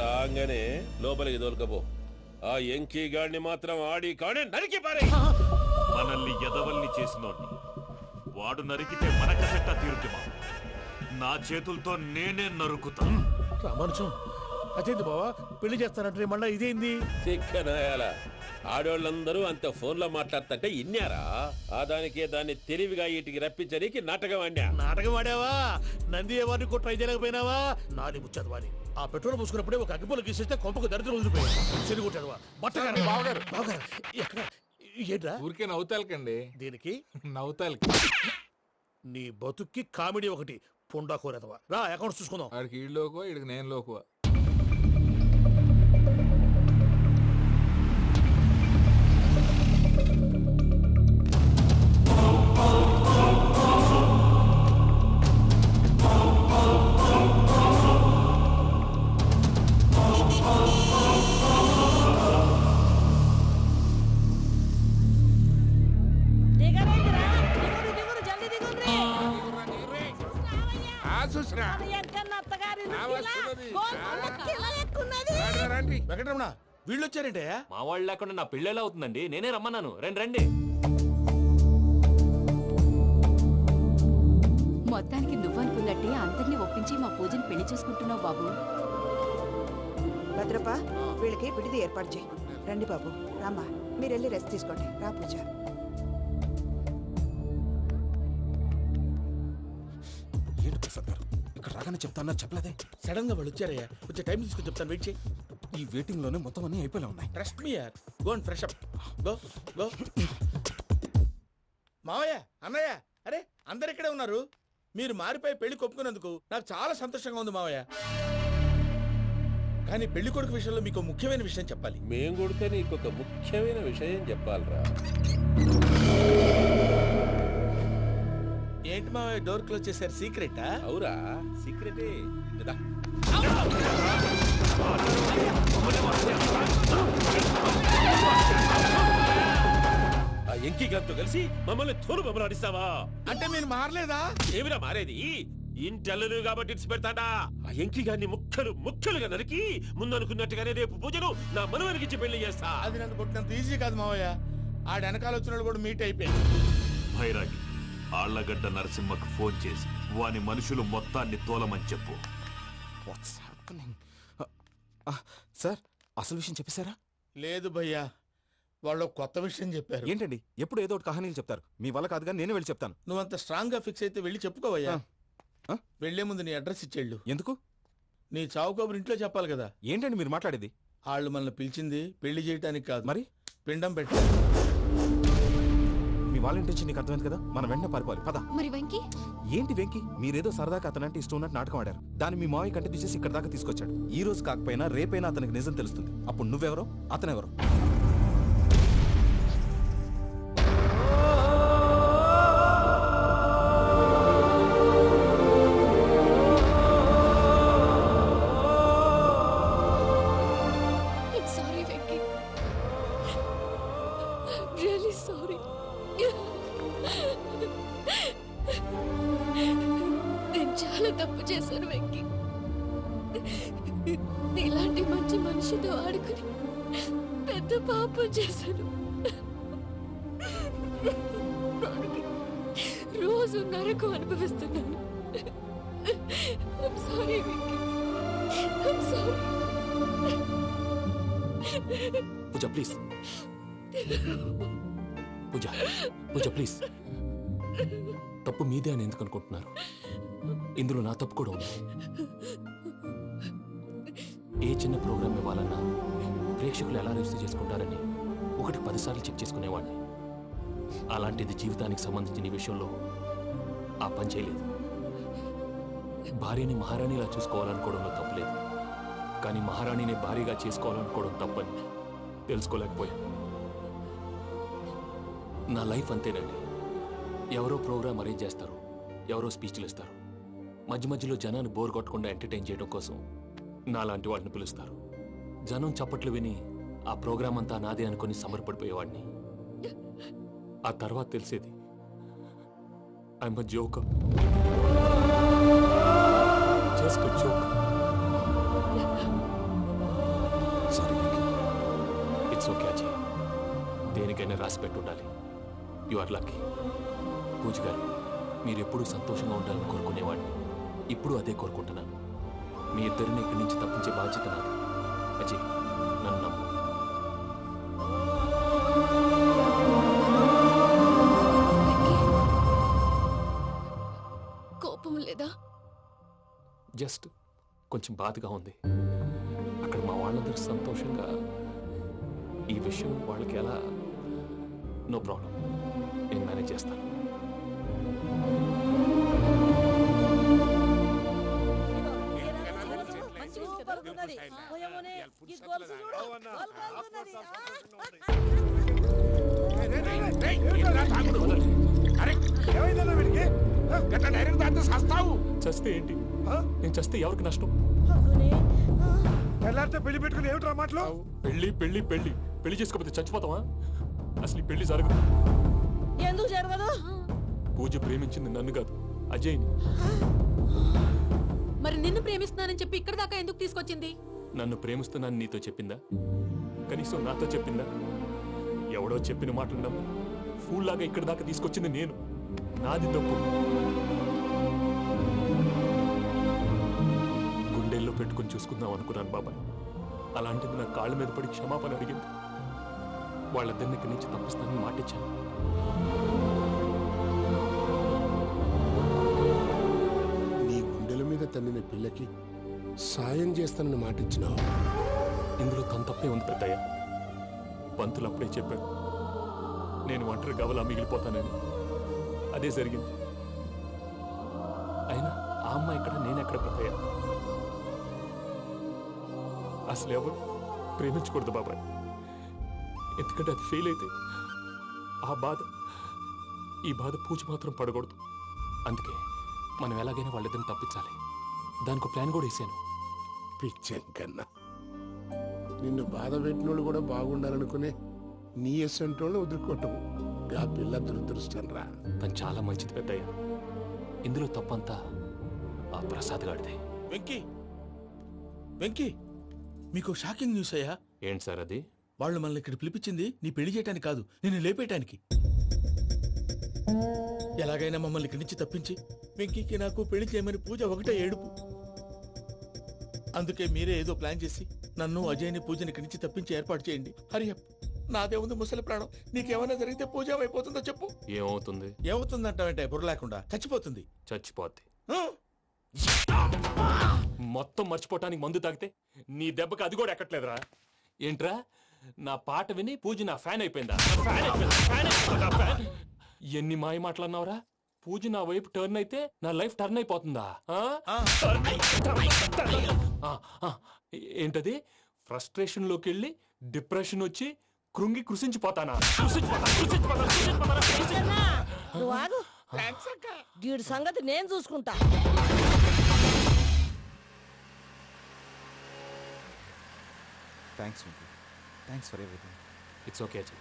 రాగానే లోపలికి దొరకపో. ఆ ఎంకీ గాడిని మాత్రం ఆడి కాడే నరికి పారే. మనల్ని ఎదవల్ని చేసినోడ్ని వాడు నరికితే మనక సెట్ట తీరుతుమా? నా చేతులతో నేనే నరుకుతా. రామానుజం అదేంటి బావా పెళ్లి చేస్తానంటే మళ్ళా ఇదేంది? చిక్కనాయాల ఆడోళ్ళందరూ అంత ఫోన్లో మాట్లాడుతుంటే ఇన్నారా? ఆ దానికే దాన్ని తెలివిగా వీటికి రప్పించడానికి నాటకం ఆడా. నాటకం ఆడావా? నంది ఎవరిని కూడా ట్రై చేయలేకపోయినావా? నాది ముచ్చదు వాడి. ఆ పెట్రోల్ పోసుకున్నప్పుడే ఒక అగ్గిపుల్ల గీసేస్తే కొంపకు దరిద్రం వదిలిపోయాడు. చెరి కొట్టాడువా బట్టగారు బావగారు బావగారు ఎక్కడ ఏంట్రా? ఊరికే నవ్వుతాలకండి. దీనికి నవ్వుతాలకి నీ బతుక్కి కామెడీ ఒకటి పుండా కోరేదవా. రా అకౌంట్స్ చూసుకుందాం. ఆడికి ఈడు లోకువా, ఈడికి నేను లోకువా. వెంకటరమణ వీళ్ళు వచ్చారంటే మా వాళ్ళు లేకుండా నా పెళ్ళేలా అవుతుందండి? నేనే రమ్మన్నాను. రండి రండి. మొత్తానికి నువ్వనుకున్నట్టే అందరినీ ఒప్పించి మా పూజని పెళ్లి చేసుకుంటున్నావు బాబు. భద్రప్ప వీళ్ళకి విడిది ఏర్పాటు చేయి. రండి బాబు రామ్మా, మీరు వెళ్ళి రెస్ట్ తీసుకోండి. రా పూజ. ఏంటి ప్రసాద్ గారు ఇక్కడ రాగానే చెప్తాను చెప్పలేదే? సడన్ గా వాళ్ళు వచ్చారయ్యా. కొంచెం టైం తీసుకుని చెప్తాను. వెయిట్ చేయి. ఈ వెయిటింగ్ లోనే మొత్తం అన్ని అయిపోయినా ఉన్నాయి. ట్రస్ట్ మీ యార్. Go and fresh up. Go go. మావయ్య అన్నయ్య అరే అందరు ఇక్కడే ఉన్నారు. మీరు మారిపోయి పెళ్లి కొప్పుకున్నందుకు నాకు చాలా సంతోషంగా ఉంది మావయ్య. కానీ పెళ్లి కొడుకు విషయంలో మీకు ముఖ్యమైన విషయం చెప్పాలి. మేం కొడితే నీకు ఒక ముఖ్యమైన విషయం చెప్పాలరా. ఏంటి మావయ్య డోర్ క్లోజ్ చేశారు? సీక్రెటా? అవురా సీక్రెటే. ఆ ఎంకీ గారితో కలిసి మమ్మల్ని తోలు బొమ్మలాడిస్తావా? అంటే మీరు మారలేదా? ఏమిరా మారేది? ఇంటల్లు కాబట్టి ఇట్స్ పెడతాడా? ఆ ఎంకీ గారిని ముక్కలుగా నరికి ముందనుకున్నట్టుగానే రేపు పూజను నా మనవనికిచ్చి పెళ్లి చేస్తా. అది నన్ను కొట్టినంత ఈజీ కాదు మావయ్య. ఆ వెనకాల వచ్చిన కూడా మీట్ అయిపోయింది. భైరాగి ఆళ్లగడ్డ నరసింహకు ఫోన్ చేసి వాని మనుషులు మొత్తాన్ని తోలమని చెప్పు. సార్ అసలు విషయం చెప్పేశారా? లేదు భయ్యా, వాళ్ళు కొత్త విషయం చెప్పారు. ఏంటండి ఎప్పుడు ఏదో ఒకటి కహానీలు చెప్తారు. మీ వల్ల కాదు కానీ నేనే వెళ్ళి చెప్తాను. నువ్వంత స్ట్రాంగ్ గా ఫిక్స్ అయితే వెళ్ళి చెప్పుకోవయ్యా. వెళ్లే ముందు నీ అడ్రస్ ఇచ్చేళ్ళు. ఎందుకు? నీ చావు కబురు ఇంట్లో చెప్పాలి కదా. ఏంటండి మీరు మాట్లాడేది? వాళ్ళు మనల్ని పిలిచింది పెళ్లి చేయటానికి కాదు, మరి పిండం పెట్టారు. మీ వాళ్ళ ఇంటి నీకు అర్థమైంది కదా. మనం వెంటనే పారిపోవాలి. పద. మరి వెంకీ? ఏంటి వెంకీ? మీరేదో సరదాగా అతనంటే ఇష్టం ఉన్నట్టు నాటకం ఆడారు. దాన్ని మీ మావయ్య కంటే తీసేసి ఇక్కడ దాకా తీసుకొచ్చాడు. ఈ రోజు కాకపోయినా రేపైనా అతనికి నిజం తెలుస్తుంది. అప్పుడు నువ్వెవరో అతనెవరో. తప్పు చేశాను వెంకీ. నీలాంటి మంచి మనిషితో ఆడుకుని పెద్ద పాపం చేశాను. రోజు నరకం అనుభవిస్తున్నాను. I'm sorry, Venky. I'm sorry. Pooja please. Pooja please. తప్పు మీదే అని ఎందుకు అనుకుంటున్నారు? ఇందులో నా తప్పు కూడా ఉంది. ఏ చిన్న ప్రోగ్రామ్ ఇవ్వాలన్నా ప్రేక్షకులు ఎలా రిసీవ్ చేసుకుంటారని 1-10 సార్లు చెక్ చేసుకునేవాడిని. అలాంటిది జీవితానికి సంబంధించిన ఈ విషయంలో ఆ పని చేయలేదు. భార్యని మహారాణిలా చూసుకోవాలనుకోవడంలో తప్పులేదు, కానీ మహారాణిని భార్యగా చేసుకోవాలనుకోవడం తప్పని తెలుసుకోలేకపోయాను. నా లైఫ్ అంతేనండి. ఎవరో ప్రోగ్రామ్ అరేంజ్ చేస్తారు, ఎవరో స్పీచ్లు ఇస్తారు. మధ్య మధ్యలో జనాన్ని బోర్ కొట్టకుండా ఎంటర్టైన్ చేయడం కోసం నాలాంటి వాళ్ళని పిలుస్తారు. జనం చప్పట్లు విని ఆ ప్రోగ్రామ్ అంతా నాదే అనుకుని సమర్పడిపోయేవాడిని. ఆ తర్వాత తెలిసేది I'm a joker. Just a joker. It's okay Ajay. దేనికైనా రాసి పెట్టుండాలి. You are lucky. Pooja garu, మీరు ఎప్పుడూ సంతోషంగా ఉండాలని కోరుకునేవాడిని. ఇప్పుడు అదే కోరుకుంటున్నాను. మీ ఇద్దరిని ఇక్కడి నుంచి తప్పించే బాధ్యత నాది. అజయ్, నన్ను నమ్ము. కోపం లేదా? జస్ట్ కొంచెం బాధగా ఉంది. అక్కడ మా వాళ్ళందరూ సంతోషంగా ఈ విషయం వాళ్ళకి ఎలా. నో ప్రాబ్లం, నేను మేనేజ్ చేస్తాను. చస్తే ఏంటి? నేను చస్తే ఎవరికి నష్టం? పెళ్లి పెట్టుకుని ఏమిట్రా మాటలు? పెళ్లి పెళ్లి పెళ్లి పెళ్లి చేసుకోకపోతే చచ్చిపోతావా? అసలు ఈ పెళ్లి జరగదు. ఎందుకు జరగదు? పూజ ప్రేమించింది నన్ను కాదు, అజయ్ని. మరి నిన్ను ప్రేమిస్తున్నానని చెప్పి ఇక్కడ దాకా ఎందుకు తీసుకొచ్చింది? నన్ను ప్రేమిస్తున్నాను నీతో చెప్పిందా? కనీసం నాతో చెప్పిందా? ఎవడో చెప్పిన మాటలు నమ్మి ఫూల్ లాగా ఇక్కడ దాకా తీసుకొచ్చింది నేను. నాది తప్పు. గుండెల్లో పెట్టుకుని చూసుకుందాం అనుకున్నాను బాబాయ్. అలాంటిది నా కాళ్ళ మీద పడి క్షమాపణ అడిగింది. వాళ్ళిద్దరిని ఇక్కడి నుంచి తప్పిస్తానని మాటిచ్చాను. నీ గుండెల మీద తన్నిన పిల్లకి సాయం చేస్తానని మాటిచ్చినావు. ఇందులో తన తప్పే ఉంది పెద్దయ్య. పంతులు అప్పుడే చెప్పాడు నేను ఒంటరి గవలా మిగిలిపోతానని. అదే జరిగింది. అయినా ఆ అమ్మాయి ఎక్కడ, నేనెక్కడ పెద్దయ్య? అసలు ఎవరు ప్రేమించకూడదు బాబాయ్. ఎందుకంటే అది ఫెయిల్ అయితే ఈ బాధ పూజ మాత్రం పడకూడదు. అందుకే మనం ఎలాగైనా వాళ్ళిద్దరిని తప్పించాలి. దానికి ప్లాన్ కూడా వేసాను. పిచ్చంకన్నా నిన్ను బాధ పెట్టినోళ్ళు కూడా బాగుండాలనుకునే నీ ఎస్సంటోళ్ళు వదులుకోవటం ఆ పిల్ల దురదృష్టం రా. తను చాలా మంచిది పెద్దయ్య. ఇందులో తప్పంతా ఆ ప్రసాద్ గాడిదే. వెంకీ, మీకు షాకింగ్ న్యూస్ అయ్యా. ఏంటి సార్ అది? వాళ్ళు మనల్ని ఇక్కడ పిలిపించింది నీ పెళ్లి చేయటానికి కాదు, నిన్ను లేపేయటానికి. ఎలాగైనా మమ్మల్ని ఇక్కడి నుంచి తప్పించి వెంకీకి నాకు పెళ్లి చేయమని పూజ ఒకటే ఏడుపు. అందుకే మీరే ఏదో ప్లాన్ చేసి నన్ను అజయ్ని పూజని ఇక్కడి నుంచి తప్పించి ఏర్పాటు చేయండి. హరియప్, నాదే ఉంది ముసలి ప్రాణం. నీకేమైనా జరిగితే పూజ అయిపోతుందో చెప్పు. ఏమవుతుంది? ఏమవుతుందంటావంటే బుర్ర లేకుండా చచ్చిపోతుంది. చచ్చిపోద్ది. ఆ? మొత్తం మర్చిపోవటానికి మందు తాగితే నీ దెబ్బకి అది కూడా ఎక్కట్లేదురా. ఏంట్రా, నా పాట విని పూజ నా ఫ్యాన్ అయిపోయిందా? ఎన్ని మాయ మాటలన్నావురా? పూజ నా వైపు టర్న్ అయితే నా లైఫ్ టర్న్ అయిపోతుందా? ఏంటది? ఫ్రస్ట్రేషన్ లోకి వెళ్ళి డిప్రెషన్ వచ్చి కృంగి కృషించిపోతానా? నువ్వు ఆగు. వీడి సంగతి నేను చూసుకుంటా. Thanks for everything. It's okay Ajay.